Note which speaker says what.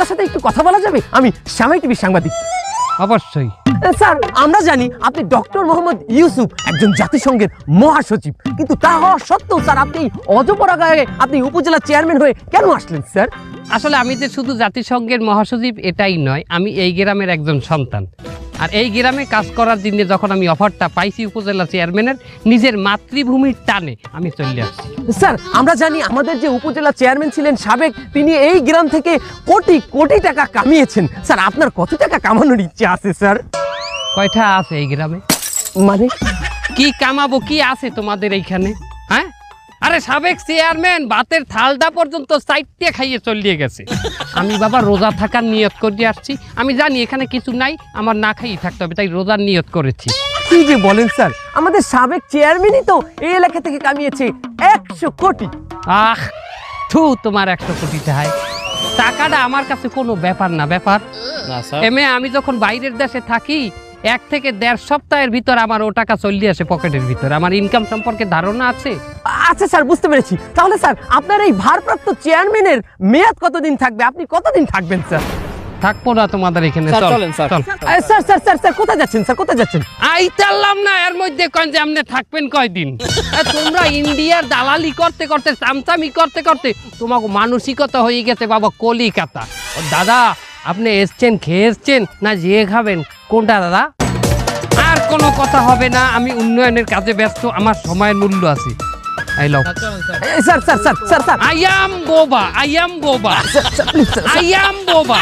Speaker 1: আপনার সাথে একটু কথা বলা যাবে? আমি শ্যামাই টিভির সাংবাদিক।
Speaker 2: অবশ্যই।
Speaker 1: স্যার, আমরা জানি আপনি ডক্টর মোহাম্মদ ইউসুফ একজন জাতিসংঘের মহাসচিব, কিন্তু তা হওয়া সত্ত্বেও স্যার আপনি অজপরাগায় আপনি উপজেলা চেয়ারম্যান হয়ে কেন আসলেন স্যার?
Speaker 2: আসলে আমি যে শুধু জাতিসংঘের মহাসচিব এটাই নয়, আমি এই গ্রামের একজন সন্তান। আর এই গ্রামে কাজ করার জন্য যখন আমি অফারটা পাইছি উপজেলা চেয়ারম্যানের, নিজের মাতৃভূমির টানে আমি চলে আসছি।
Speaker 1: স্যার, আমরা জানি আমাদের যে উপজেলা চেয়ারম্যান ছিলেন সাবেক, তিনি এই গ্রাম থেকে কোটি কোটি টাকা কামিয়েছেন। স্যার, আপনার কত টাকা কামানোর ইচ্ছে আছে স্যার?
Speaker 2: কয়টা আছে এই গ্রামে?
Speaker 1: মানে
Speaker 2: কি কামাবো, কি আছে তোমাদের এইখানে? হ্যাঁ, আরে সাবেক চেয়ারম্যান ভাতের থালটা পর্যন্ত সাইডে খাইয়ে চলিয়ে গেছে। আমি বাবা রোজা থাকার নিয়ত করে আসছি। আমি জানি এখানে কিছু নাই, আমার না খাইয়ে থাকতে হবে, তাই রোজার নিয়ত করেছি।
Speaker 1: কি যে বলেন স্যার, আমাদের সাবেক চেয়ারম্যানই তো এই এলাকা থেকে কামিয়েছে 100 কোটি।
Speaker 2: আহ থু, তোমার 100 কোটি টাকাটা আমার কাছে কোনো ব্যাপার না। ব্যাপার এমএ, আমি যখন বাইরের দেশে থাকি 1 থেকে 1.5 সপ্তাহের ভিতর আমার ও টাকা চলে আসে পকেটের ভিতরে। আমার ইনকাম সম্পর্কে ধারণা আছে।
Speaker 1: আচ্ছা স্যার, বুঝতে পেরেছি। তাহলে স্যার, আপনার এই ভারপ্রাপ্ত চেয়ারম্যানের মেয়াদ কতদিন থাকবে? আপনি কতদিন থাকবেন স্যার?
Speaker 2: থাকবো না তোমাদের এখানে। চলেন sir.
Speaker 1: Sir sir sir sir কোথায় যাচ্ছেন স্যার? কোথায় যাচ্ছেন?
Speaker 2: আইতাল্লাম না, এর মধ্যে কন যে আপনি থাকবেন কয়দিন? তোমরা ইন্ডিয়ার দালালি করতে করতে, চামচামি করতে করতে তোমাকে মানসিকতা হয়ে গেছে বাবা কলিকাতা। দাদা, আপনি এসছেন, খেয়ে এসছেন না যেয়ে খাবেন? কোনটা দাদা? আর কোনো কথা হবে না, আমি উন্নয়নের কাজে ব্যস্ত, আমার সময়ের মূল্য আছে। I love
Speaker 1: sir sir sir sir sir
Speaker 2: I am boba.